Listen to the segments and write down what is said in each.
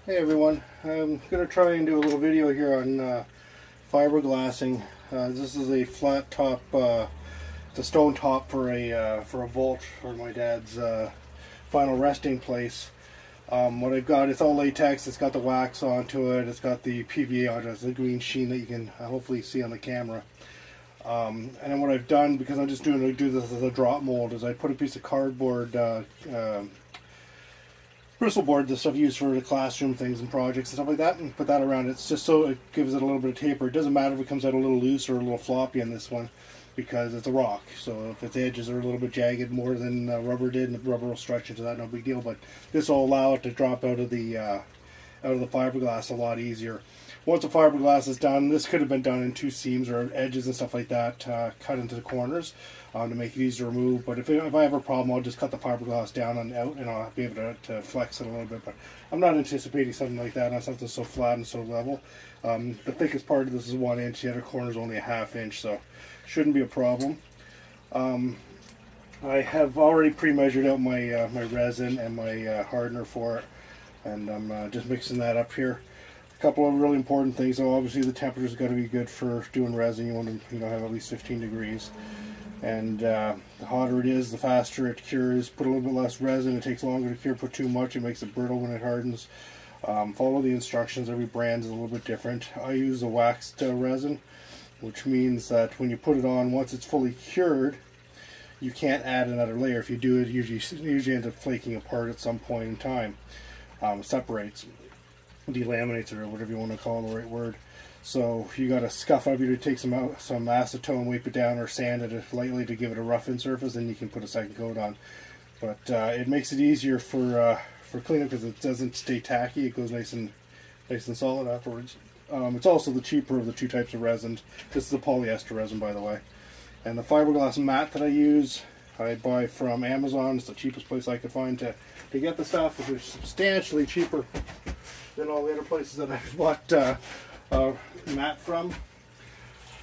Hey everyone, I'm going to try and do a little video here on fiberglassing. This is a flat top, it's a stone top for a vault for my dad's final resting place. What I've got, it's all latex, it's got the wax onto it, it's got the PVA on it, it's the green sheen that you can hopefully see on the camera. And then what I've done, because I'm just do this as a drop mold, is I put a piece of cardboard, bristle board, the stuff used for the classroom things and projects and stuff like that, and put that around it. It's just so it gives it a little bit of taper. It doesn't matter if it comes out a little loose or a little floppy on this one, because it's a rock. So if its edges are a little bit jagged more than rubber did, and the rubber will stretch into that, no big deal. But this will allow it to drop out of the fiberglass a lot easier. Once the fiberglass is done, this could have been done in two seams or edges and stuff like that, cut into the corners to make it easy to remove. But if I have a problem, I'll just cut the fiberglass down and out, and I'll be able to flex it a little bit. But I'm not anticipating something like that on something so flat and so level. The thickest part of this is 1 inch, the other corner is only a ½ inch, so shouldn't be a problem. I have already pre-measured out my my resin and my hardener for it, and I'm just mixing that up here. A couple of really important things. So obviously the temperature's got to be good for doing resin. You want to have at least 15 degrees. And the hotter it is, the faster it cures. Put a little bit less resin, it takes longer to cure. Put too much, it makes it brittle when it hardens. Follow the instructions. Every brand is a little bit different. I use a waxed resin, which means that when you put it on, once it's fully cured, you can't add another layer. If you do, it usually ends up flaking apart at some point in time. Separates, delaminates, or whatever you want to call the right word. So you got to scuff up, either take some acetone, wipe it down, or sand it lightly to give it a roughened surface, and you can put a second coat on. But it makes it easier for cleanup because it doesn't stay tacky. It goes nice and solid afterwards. It's also the cheaper of the two types of resins. This is a polyester resin, by the way. And the fiberglass mat that I use, I buy from Amazon. It's the cheapest place I could find to get the stuff, which is substantially cheaper than all the other places that I've bought mat from.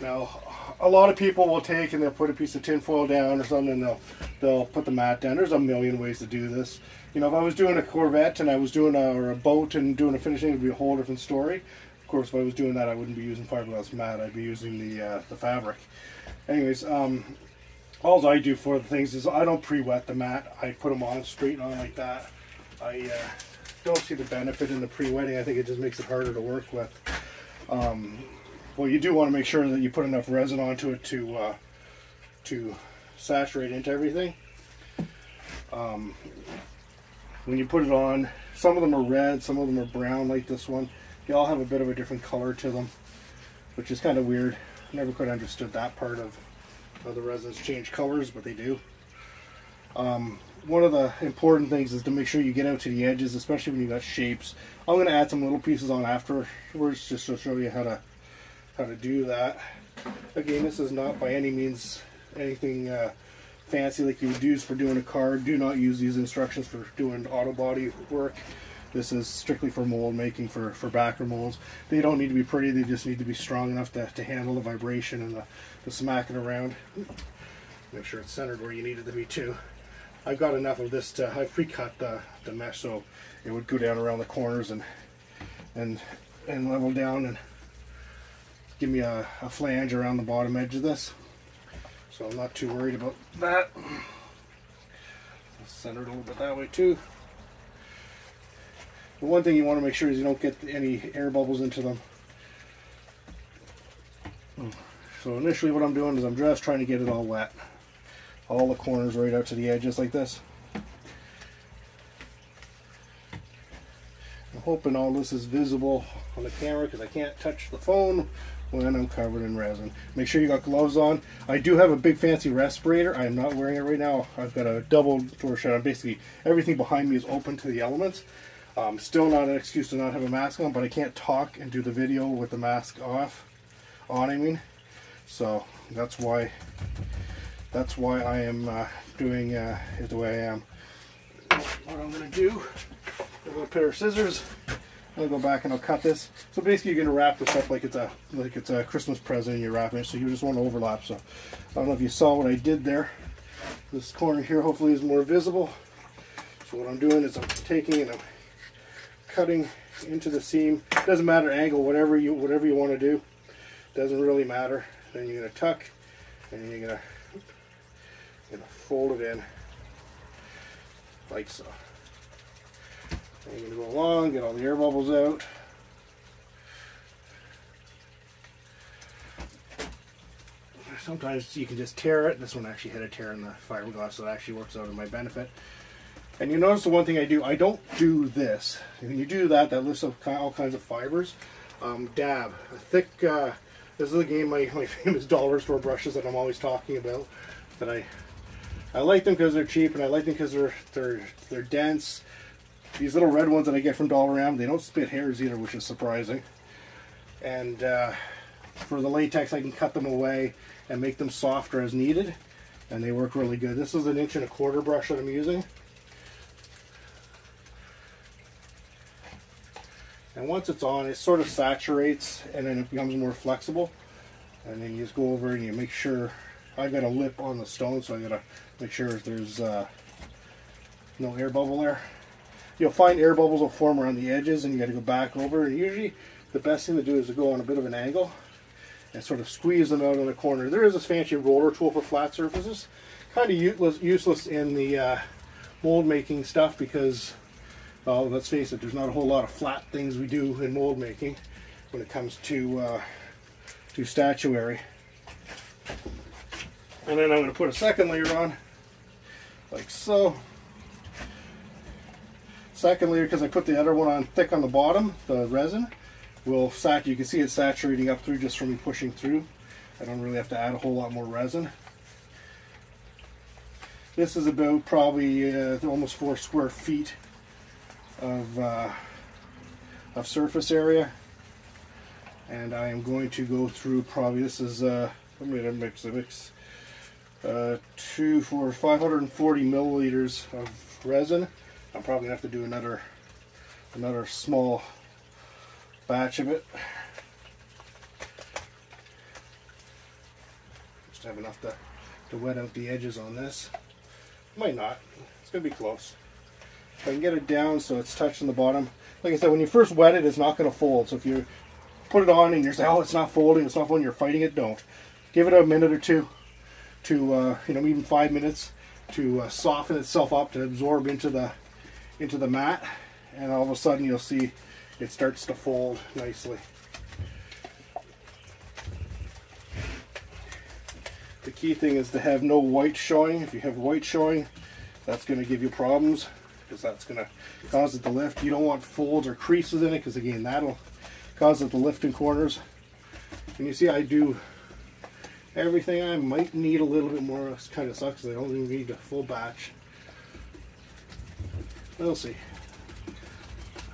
Now, a lot of people will take and they'll put a piece of tin foil down or something, and they'll put the mat down. There's a million ways to do this. If I was doing a Corvette and I was doing a boat and doing a finishing, it would be a whole different story. Of course, if I was doing that, I wouldn't be using fiberglass mat. I'd be using the fabric. Anyways, all I do for the things is I don't pre-wet the mat. I put them on, straighten on like that. I don't see the benefit in the pre-wetting. I think it just makes it harder to work with. Well, you do want to make sure that you put enough resin onto it to saturate into everything. When you put it on, some of them are red, some of them are brown like this one. They all have a bit of a different color to them, which is kind of weird. Never quite understood that part of how the resins change colors, but they do. One of the important things is to make sure you get out to the edges, especially when you got shapes. I'm going to add some little pieces on afterwards just to show you how to do that. Again, this is not by any means anything fancy like you would use for doing a car. Do not use these instructions for doing auto body work. This is strictly for mold making, for backer molds. They don't need to be pretty, they just need to be strong enough to handle the vibration and the smacking around. Make sure it's centered where you need it to be too. I've got enough of this I've pre-cut the mesh so it would go down around the corners and level down and give me a flange around the bottom edge of this. So I'm not too worried about that. Center it a little bit that way too. The one thing you want to make sure is you don't get any air bubbles into them. So initially what I'm doing is I'm just trying to get it all wet. All the corners right out to the edges like this. I'm hoping all this is visible on the camera because I can't touch the phone when I'm covered in resin. Make sure you got gloves on. I do have a big fancy respirator. I am not wearing it right now. I've got a double door shut. Basically everything behind me is open to the elements. Still not an excuse to not have a mask on, but I can't talk and do the video with the mask on, I mean. So that's why I am doing it the way I am. What I'm going to do, a little pair of scissors. I'll go back and I'll cut this. So basically, you're going to wrap this up like it's a Christmas present, and you're wrapping it. So you just want to overlap. So I don't know if you saw what I did there. This corner here hopefully is more visible. So what I'm doing is I'm taking and I'm cutting into the seam. Doesn't matter angle, whatever you want to do. Doesn't really matter. Then you're gonna tuck, and you're gonna fold it in like so. And you're gonna go along, get all the air bubbles out. Sometimes you can just tear it. This one actually had a tear in the fiberglass, so it actually works out in my benefit. And you notice the one thing I do, I don't do this. When you do that, that lifts up all kinds of fibers. Dab. A thick, this is again my famous dollar store brushes that I'm always talking about. That I like them because they're cheap, and I like them because they're dense. These little red ones that I get from Dollarama, they don't spit hairs either, which is surprising. And for the latex, I can cut them away and make them softer as needed, and they work really good. This is an 1.25 inch brush that I'm using. And once it's on, it sort of saturates, and then it becomes more flexible. And then you just go over and you make sure, I've got a lip on the stone, so I gotta make sure there's no air bubble there. You'll find air bubbles will form around the edges, and you gotta go back over. And usually the best thing to do is to go on a bit of an angle and sort of squeeze them out in the corner. There is this fancy roller tool for flat surfaces. Kind of useless in the mold making stuff because, well, let's face it, there's not a whole lot of flat things we do in mold making when it comes to statuary. And then I'm going to put a second layer on, like so. Second layer, because I put the other one on thick on the bottom, the resin. You can see it saturating up through just from me pushing through. I don't really have to add a whole lot more resin. This is about probably almost 4 square feet of surface area, and I am going to go through probably, this is I'm going to mix 540 milliliters of resin. I'm probably going to have to do another small batch of it. Just have enough to wet out the edges on this. Might not. It's going to be close. If I can get it down so it's touching the bottom. Like I said, when you first wet it, it's not going to fold. So if you put it on and you're saying, oh, it's not folding, it's not folding, you're fighting it, don't. Give it a minute or two to, even 5 minutes to soften itself up, to absorb into the mat. And all of a sudden you'll see it starts to fold nicely. The key thing is to have no white showing. If you have white showing, that's going to give you problems, because that's going to cause it to lift. You don't want folds or creases in it, because again, that'll cause it to lift in corners. And you see I do everything. I might need a little bit more. It kind of sucks because I don't even need a full batch. We'll see.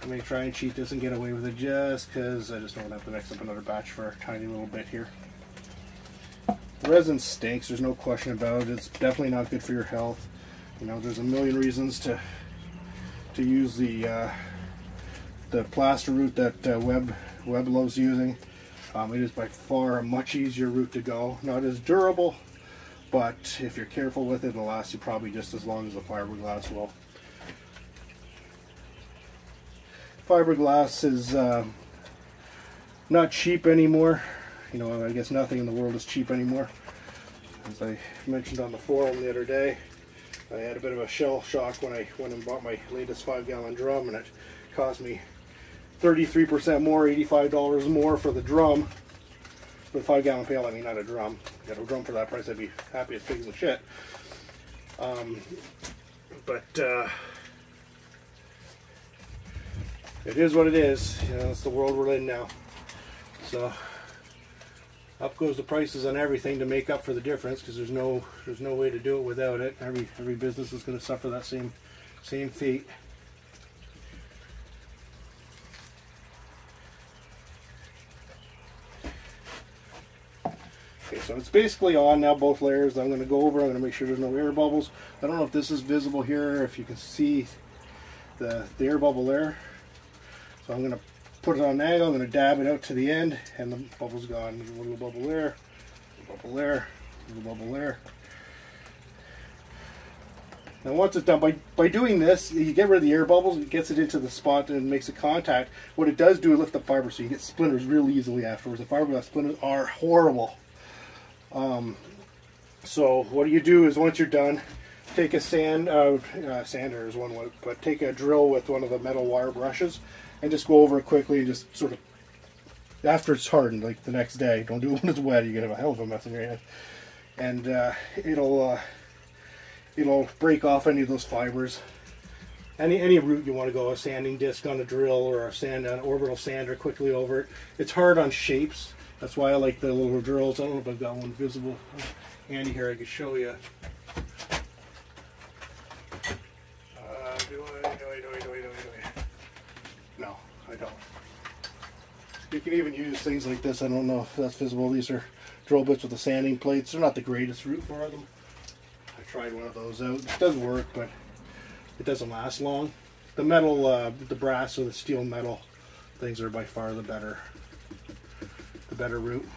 I may try and cheat this and get away with it just because I just don't have to mix up another batch for a tiny little bit here. Resin stinks, there's no question about it. It's definitely not good for your health. You know, there's a million reasons to use the plaster route that Webb loves using. It is by far a much easier route to go. Not as durable, but if you're careful with it, it'll last you probably just as long as the fiberglass will. Fiberglass is not cheap anymore. You know, I guess nothing in the world is cheap anymore. As I mentioned on the forum the other day, I had a bit of a shell shock when I went and bought my latest 5-gallon drum, and it cost me 33% more, $85 more for the drum. For the 5-gallon pail, I mean, not a drum. If I got a drum for that price, I'd be happy as pigs and shit. It is what it is. You know, it's the world we're in now. So up goes the prices on everything to make up for the difference, because there's no way to do it without it. Every business is going to suffer that same fate. Okay, so it's basically on now, both layers. I'm going to go over, I'm going to make sure there's no air bubbles. I don't know if this is visible here, if you can see the air bubble there. So I'm going to put it on an angle, I'm going to dab it out to the end, and the bubble's gone. There's a little bubble there, a bubble there, a little bubble there. And once it's done, by doing this, you get rid of the air bubbles, it gets it into the spot and makes a contact. What it does do is lift the fiber, so you get splinters real easily afterwards. The fiberglass splinters are horrible. So what you do is once you're done, take a sander is one way, but take a drill with one of the metal wire brushes and just go over it quickly and just sort of, after it's hardened, like the next day. Don't do it when it's wet, you're going to have a hell of a mess in your hand. And it'll break off any of those fibers. Any route you want to go, a sanding disc on a drill or an orbital sander quickly over it. It's hard on shapes. That's why I like the little drills. I don't know if I've got one visible handy here I can show you. No, I don't. You can even use things like this. I don't know if that's visible. These are drill bits with the sanding plates. They're not the greatest route for them. I tried one of those out. It does work, but it doesn't last long. The metal, the brass or the steel metal things are by far the better route.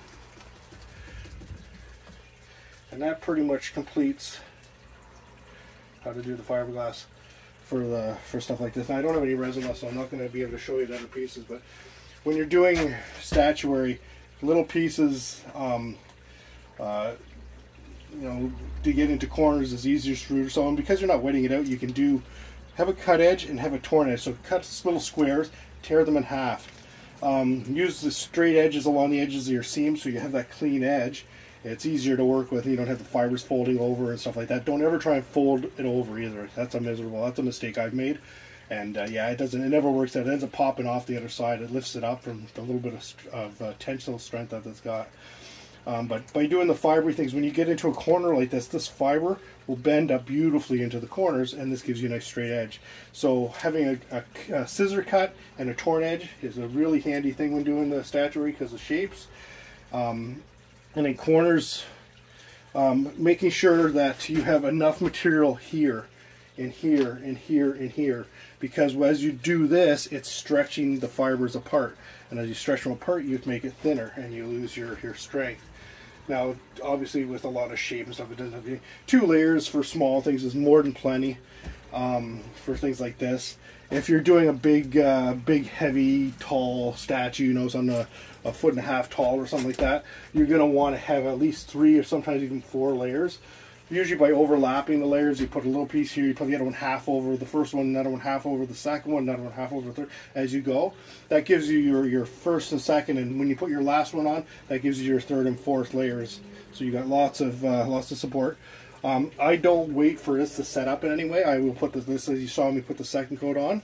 And that pretty much completes how to do the fiberglass for stuff like this. Now, I don't have any resin left, so I'm not going to be able to show you the other pieces, but when you're doing statuary, little pieces, you know, to get into corners is easier to root. So, and because you're not wetting it out, you can have a cut edge and have a torn edge. So cut little squares, tear them in half. Use the straight edges along the edges of your seam so you have that clean edge. It's easier to work with. You don't have the fibers folding over and stuff like that. Don't ever try and fold it over either. That's a mistake I've made. And yeah, it never works out. It ends up popping off the other side. It lifts it up from the little bit of tensile strength that it's got. But by doing the fibery things, when you get into a corner like this fiber will bend up beautifully into the corners, and this gives you a nice straight edge. So having a scissor cut and a torn edge is a really handy thing when doing the statuary because of shapes. And in corners, making sure that you have enough material here and here and here and here, because as you do this, it's stretching the fibers apart, and as you stretch them apart, you make it thinner and you lose your strength. Now, obviously, with a lot of shape and stuff, it doesn't have to be 2 layers for small things is more than plenty for things like this. If you're doing a big, heavy, tall statue, you know, it's on a 1.5 foot tall or something like that, you're going to want to have at least 3 or sometimes even 4 layers. Usually by overlapping the layers, you put a little piece here, you put the other one half over the first one, another one half over the second one, another one half over the third, as you go. That gives you your first and second, and when you put your last one on, that gives you your third and fourth layers. So you got lots of support. I don't wait for this to set up in any way. I will put this as you saw me put the second coat on.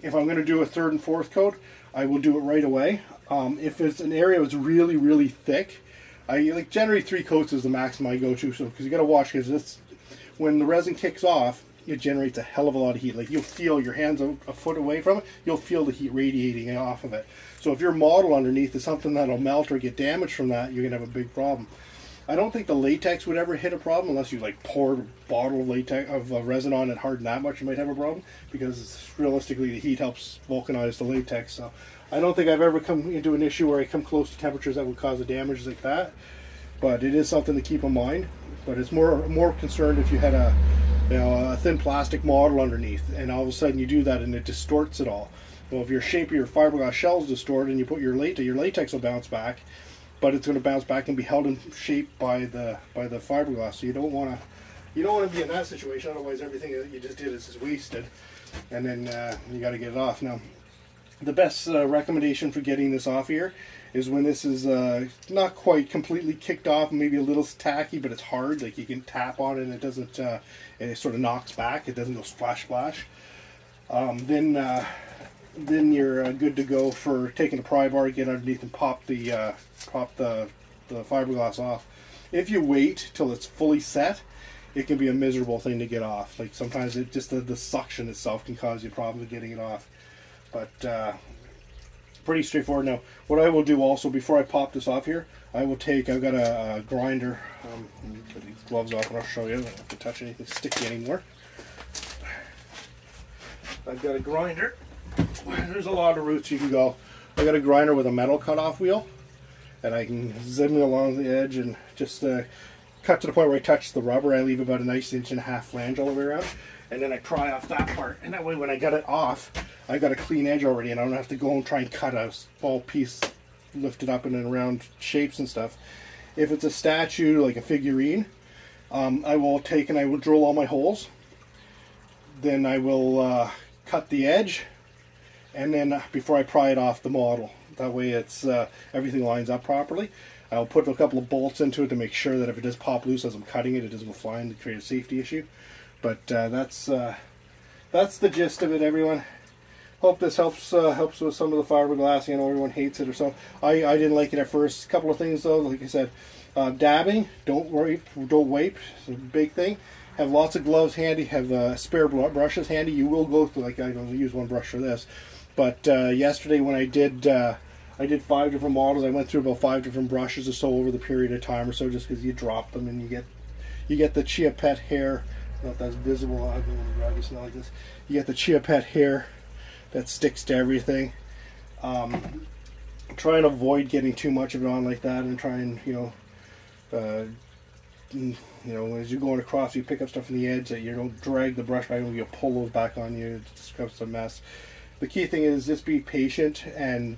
If I'm going to do a third and fourth coat, I will do it right away. If it's an area that's really, really thick, generally 3 coats is the maximum I go to. So because you got to watch, because when the resin kicks off, it generates a hell of a lot of heat. Like you'll feel your hands a foot away from it, you'll feel the heat radiating off of it. So if your model underneath is something that'll melt or get damaged from that, you're gonna have a big problem. I don't think the latex would ever hit a problem unless you like poured a bottle of latex resin on and harden that much. You might have a problem because realistically the heat helps vulcanize the latex. So I don't think I've ever come into an issue where I come close to temperatures that would cause a damage like that. But it is something to keep in mind. But it's more concerned if you had a thin plastic model underneath, and all of a sudden you do that and it distorts it all. Well, if your shape of your fiberglass shell is distorted and you put your latex will bounce back, but it's going to bounce back and be held in shape by the fiberglass. So you don't want to be in that situation. Otherwise, everything that you just did is wasted, and then you got to get it off. Now, the best recommendation for getting this off here is when this is not quite completely kicked off, maybe a little tacky, but it's hard. Like you can tap on it and it doesn't. It sort of knocks back. It doesn't go splash splash. Then you're good to go for taking a pry bar, get underneath and pop the fiberglass off. If you wait till it's fully set, it can be a miserable thing to get off. Like sometimes it just the suction itself can cause you problems with getting it off. But pretty straightforward. Now, what I will do also before I pop this off here, I've got a grinder. Put these gloves off and I'll show you. I don't have to touch anything sticky anymore. I've got a grinder. There's a lot of routes you can go. I got a grinder with a metal cutoff wheel, and I can zim along the edge and just cut cut to the point where I touch the rubber, I leave about a nice 1.5 inch flange all the way around, and then I pry off that part, and that way when I got it off, I got a clean edge already, and I don't have to go and try and cut a small piece, lift it up in and around shapes and stuff. If it's a statue, like a figurine, I will take and I will drill all my holes, then I will cut the edge, and then before I pry it off the model, that way it's everything lines up properly. I'll put a couple of bolts into it to make sure that if it does pop loose as I'm cutting it, it doesn't go flying to create a safety issue. But that's the gist of it, everyone. Hope this helps with some of the fiberglass. You know, everyone hates it or so. I didn't like it at first. A couple of things though, like I said, dabbing. Don't wipe. It's a big thing. Have lots of gloves handy. Have spare brushes handy. You will go through, like I only use one brush for this. But yesterday when I did 5 different models. I went through about 5 different brushes or so over the period of time or so, just because you drop them and you get the Chia Pet hair. I don't know if that's visible. I don't want to grab this now like this. You get the Chia Pet hair that sticks to everything. Try and avoid getting too much of it on like that, and try and as you're going across, you pick up stuff from the edge that you don't drag the brush back and you pull those back on you. It just becomes a mess. The key thing is just be patient and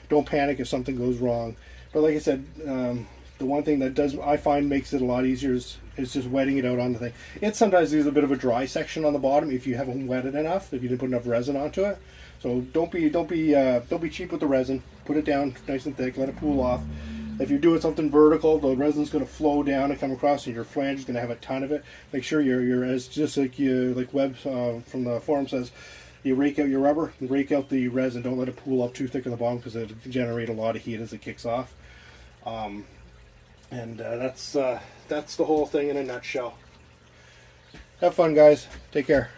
don't panic if something goes wrong. But like I said, the one thing that I find makes it a lot easier is just wetting it out on the thing. It sometimes leaves a bit of a dry section on the bottom if you haven't wetted enough, if you didn't put enough resin onto it. So don't be cheap with the resin. Put it down nice and thick, let it cool off. If you're doing something vertical, the resin's going to flow down and come across, and your flange is going to have a ton of it. Make sure you're as just like Webb from the forum says. You rake out your rubber, you rake out the resin. Don't let it pool up too thick on the bottom because it'll generate a lot of heat as it kicks off. That's the whole thing in a nutshell. Have fun, guys. Take care.